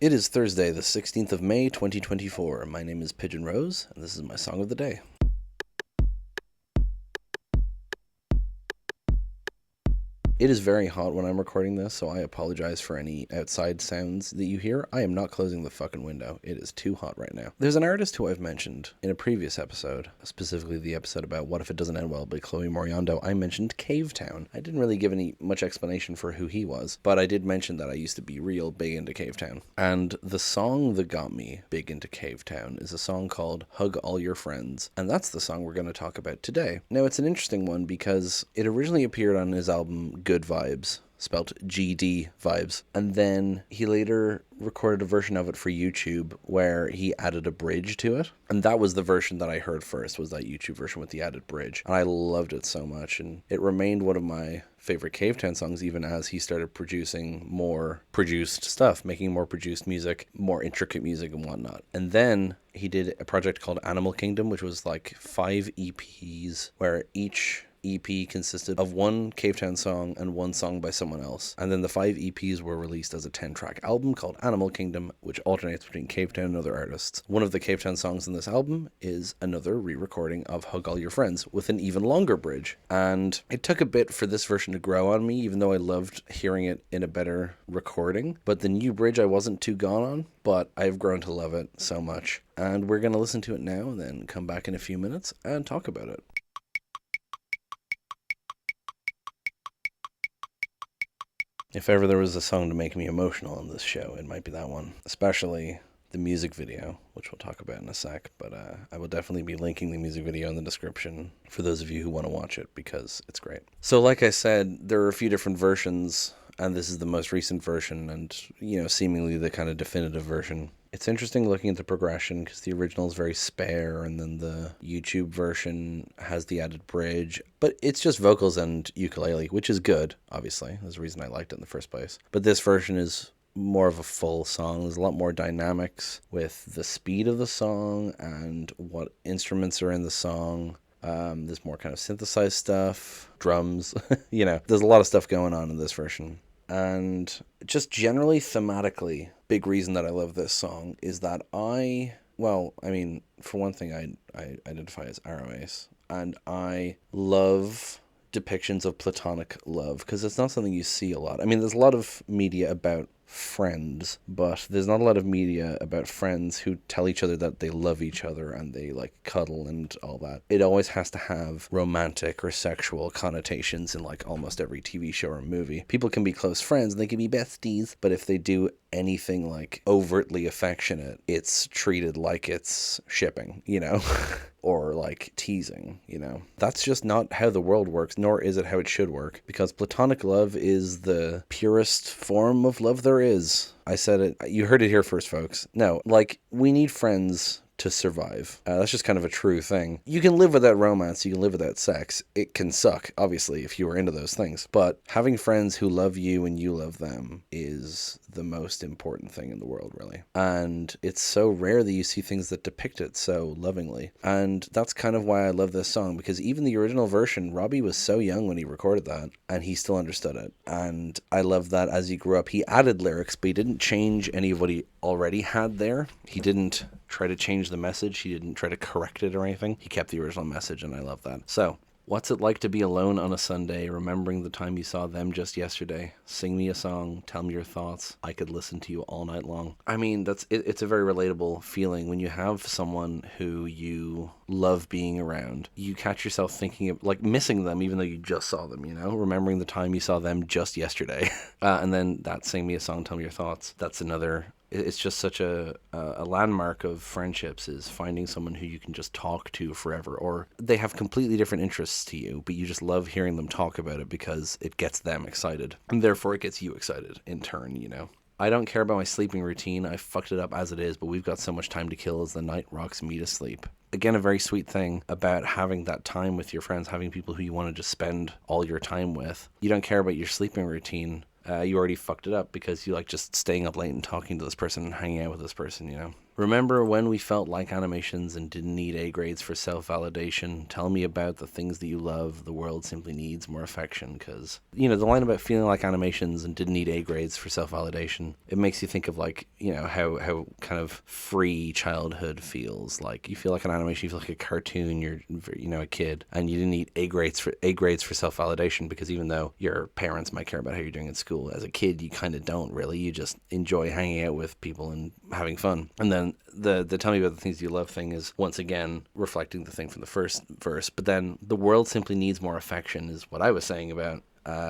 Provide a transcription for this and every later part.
It is Thursday, the 16th of May, 2024. My name is Pigeon Rose, and this is my song of the day. It is very hot when I'm recording this, so I apologize for any outside sounds that you hear. I am not closing the fucking window. It is too hot right now. There's an artist who I've mentioned in a previous episode, specifically the episode about What If It Doesn't End Well by Chloe Moriando. I mentioned Cavetown. I didn't really give much explanation for who he was, but I did mention that I used to be real big into Cavetown. And the song that got me big into Cavetown is a song called Hug All Your Friends, and that's the song we're going to talk about today. Now, it's an interesting one because it originally appeared on his album Good Vibes, spelt GD Vibes, and then he later recorded a version of it for YouTube where he added a bridge to it, and that was the version that I heard first, was that YouTube version with the added bridge, and I loved it so much, and it remained one of my favorite Cavetown songs even as he started producing more produced stuff, making more produced music, more intricate music and whatnot. And then he did a project called Animal Kingdom, which was like 5 EPs where each EP consisted of one Cavetown song and one song by someone else. And then the 5 EPs were released as a 10-track album called Animal Kingdom, which alternates between Cavetown and other artists. One of the Cavetown songs in this album is another re-recording of Hug All Your Friends with an even longer bridge. And it took a bit for this version to grow on me, even though I loved hearing it in a better recording. But the new bridge I wasn't too gone on, but I've grown to love it so much. And we're going to listen to it now and then come back in a few minutes and talk about it. If ever there was a song to make me emotional on this show, it might be that one. Especially the music video, which we'll talk about in a sec. But I will definitely be linking the music video in the description for those of you who want to watch it, because it's great. So like I said, there are a few different versions, and this is the most recent version and, seemingly the kind of definitive version. It's interesting looking at the progression because the original is very spare and then the YouTube version has the added bridge. But it's just vocals and ukulele, which is good, obviously. There's a reason I liked it in the first place. But this version is more of a full song. There's a lot more dynamics with the speed of the song and what instruments are in the song. There's more kind of synthesized stuff, drums, there's a lot of stuff going on in this version. And just generally thematically, big reason that I love this song is that for one thing, I identify as aro ace, and I love depictions of platonic love because it's not something you see a lot. I mean, there's a lot of media about friends, but there's not a lot of media about friends who tell each other that they love each other and they like cuddle and all that. It always has to have romantic or sexual connotations in like almost every TV show or movie. People can be close friends and they can be besties, but if they do anything like overtly affectionate, it's treated like it's shipping, or like teasing, That's just not how the world works, nor is it how it should work, because platonic love is the purest form of love there is. I said it, you heard it here first, folks. No, we need friends to survive. That's just kind of a true thing. You can live without romance, you can live without sex. It can suck, obviously, if you are into those things. But having friends who love you and you love them is the most important thing in the world, really. And it's so rare that you see things that depict it so lovingly. And that's kind of why I love this song, because even the original version, Robbie was so young when he recorded that, and he still understood it. And I love that as he grew up, he added lyrics, but he didn't change any of what he already had there. He didn't try to change the message. He didn't try to correct it or anything. He kept the original message, and I love that. So, what's it like to be alone on a Sunday, remembering the time you saw them just yesterday? Sing me a song, tell me your thoughts. I could listen to you all night long. I mean, it's a very relatable feeling when you have someone who you love being around. You catch yourself thinking of, missing them even though you just saw them, remembering the time you saw them just yesterday. And then that sing me a song, tell me your thoughts. That's another. It's just such a landmark of friendships, is finding someone who you can just talk to forever, or they have completely different interests to you, but you just love hearing them talk about it because it gets them excited, and therefore it gets you excited in turn, I don't care about my sleeping routine. I fucked it up as it is, but we've got so much time to kill as the night rocks me to sleep. Again, a very sweet thing about having that time with your friends, having people who you want to just spend all your time with. You don't care about your sleeping routine. You already fucked it up because you like just staying up late and talking to this person and hanging out with this person, Remember when we felt like animations and didn't need A grades for self-validation? Tell me about the things that you love. The world simply needs more affection. Because, the line about feeling like animations and didn't need A grades for self-validation, it makes you think of like, how kind of free childhood feels. Like you feel like an animation, you feel like a cartoon, you're, a kid, and you didn't need A grades for self-validation, because even though your parents might care about how you're doing at school, as a kid, you kind of don't really. You just enjoy hanging out with people and having fun. And then the tell me about the things you love thing is once again reflecting the thing from the first verse. But then the world simply needs more affection is what I was saying about.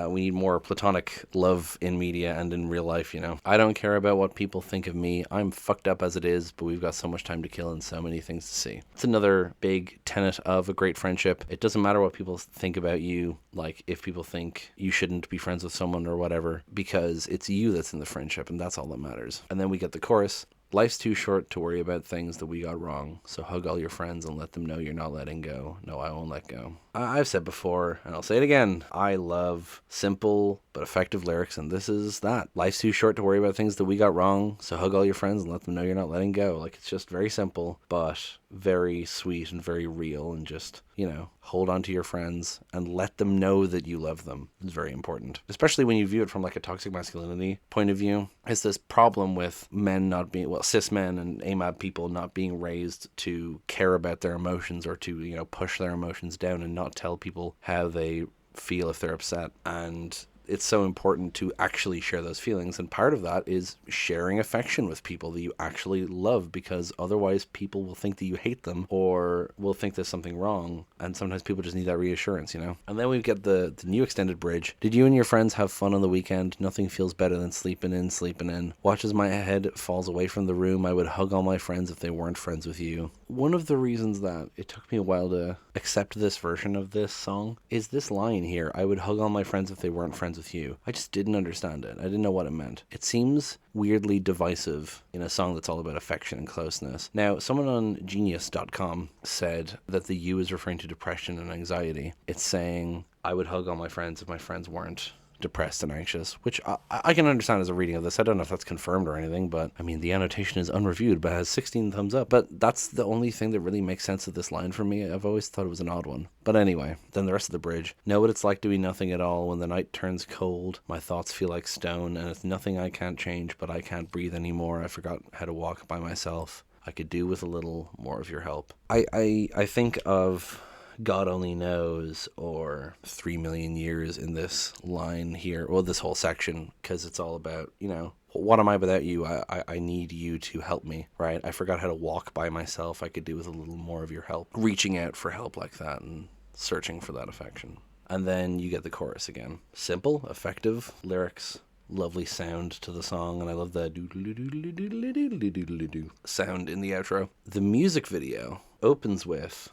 We need more platonic love in media and in real life, I don't care about what people think of me. I'm fucked up as it is, but we've got so much time to kill and so many things to see. It's another big tenet of a great friendship. It doesn't matter what people think about you, like if people think you shouldn't be friends with someone or whatever, because it's you that's in the friendship, and that's all that matters. And then we get the chorus. Life's too short to worry about things that we got wrong, so hug all your friends and let them know you're not letting go. No, I won't let go. I've said before, and I'll say it again, I love simple but effective lyrics, and this is that. Life's too short to worry about things that we got wrong, so hug all your friends and let them know you're not letting go. Like, it's just very simple, but very sweet and very real, and just, hold on to your friends and let them know that you love them. It's very important, especially when you view it from like a toxic masculinity point of view. It's this problem with men not being, cis men and AMAB people not being raised to care about their emotions, or to, push their emotions down and not tell people how they feel if they're upset. And it's so important to actually share those feelings, and part of that is sharing affection with people that you actually love, because otherwise people will think that you hate them or will think there's something wrong, and sometimes people just need that reassurance, And then we get the new extended bridge. Did you and your friends have fun on the weekend? Nothing feels better than sleeping in. Watch as my head falls away from the room. I would hug all my friends if they weren't friends with you. One of the reasons that it took me a while to accept this version of this song is this line here. I would hug all my friends if they weren't friends with you. I just didn't understand it. I didn't know what it meant. It seems weirdly divisive in a song that's all about affection and closeness. Now, someone on genius.com said that the you is referring to depression and anxiety. It's saying, I would hug all my friends if my friends weren't depressed and anxious, which I can understand as a reading of this. I don't know if that's confirmed or anything, but I mean, the annotation is unreviewed but has 16 thumbs up. But that's the only thing that really makes sense of this line for me. I've always thought it was an odd one. But anyway, then the rest of the bridge. Know what it's like doing nothing at all when the night turns cold. My thoughts feel like stone, and it's nothing I can't change, but I can't breathe anymore. I forgot how to walk by myself. I could do with a little more of your help. I think of God Only Knows or 3 million years in this line here, well, this whole section, because it's all about, what am I without you? I need you to help me, right? I forgot how to walk by myself. I could do with a little more of your help. Reaching out for help like that and searching for that affection. And then you get the chorus again. Simple, effective lyrics, lovely sound to the song, and I love the sound in the outro. The music video opens with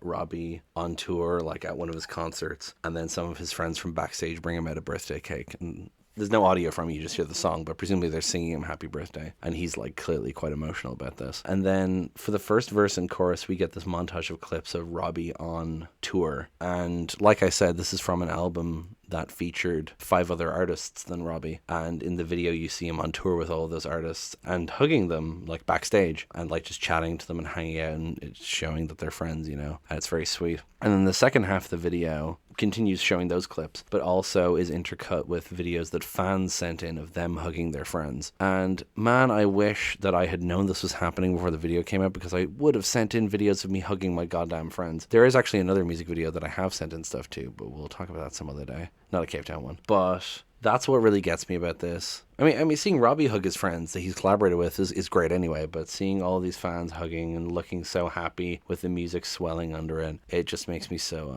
Robbie on tour, like at one of his concerts, and then some of his friends from backstage bring him out a birthday cake, and there's no audio from it, you just hear the song, but presumably they're singing him happy birthday, and he's like clearly quite emotional about this. And then for the first verse and chorus, we get this montage of clips of Robbie on tour, and like I said, this is from an album that featured 5 other artists than Robbie, and in the video you see him on tour with all of those artists and hugging them like backstage and like just chatting to them and hanging out, and it's showing that they're friends, and it's very sweet. And then the second half of the video continues showing those clips, but also is intercut with videos that fans sent in of them hugging their friends. And man, I wish that I had known this was happening before the video came out, because I would have sent in videos of me hugging my goddamn friends. There is actually another music video that I have sent in stuff to, but we'll talk about that some other day. Not a Cavetown one. But that's what really gets me about this. I mean, seeing Robbie hug his friends that he's collaborated with is great anyway, but seeing all these fans hugging and looking so happy with the music swelling under it, it just makes me so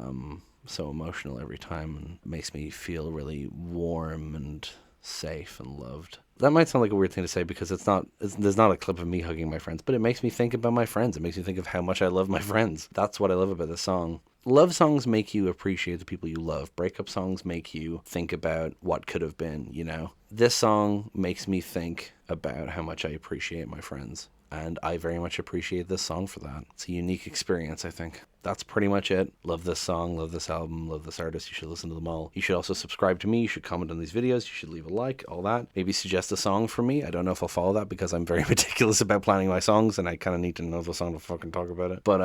emotional every time, and makes me feel really warm and safe and loved. That might sound like a weird thing to say, because there's not a clip of me hugging my friends, but it makes me think about my friends. It makes me think of how much I love my friends. That's what I love about this song. love songs make you appreciate the people you love. Breakup songs make you think about what could have been, you know? This song makes me think about how much I appreciate my friends. And I very much appreciate this song for that. It's a unique experience, I think. That's pretty much it. Love this song, love this album, love this artist. You should listen to them all. You should also subscribe to me. You should comment on these videos. You should leave a like, all that. Maybe suggest a song for me. I don't know if I'll follow that because I'm very meticulous about planning my songs and I kind of need to know the song to fucking talk about it. But,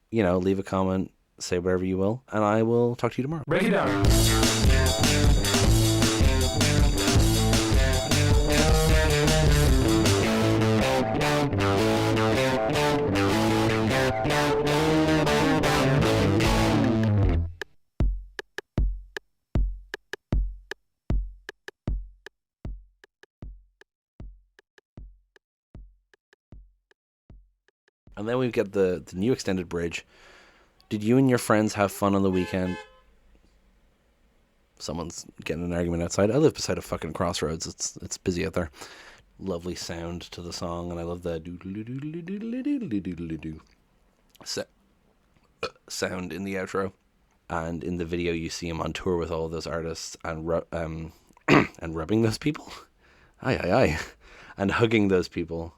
you know, leave a comment, say whatever you will, and I will talk to you tomorrow. Break it down. And then we've got the new extended bridge. Did you and your friends have fun on the weekend? Someone's getting an argument outside. I live beside a fucking crossroads. It's busy out there. Lovely sound to the song, and I love the sound in the outro. And in the video, you see him on tour with all of those artists and and rubbing those people. Aye. And hugging those people.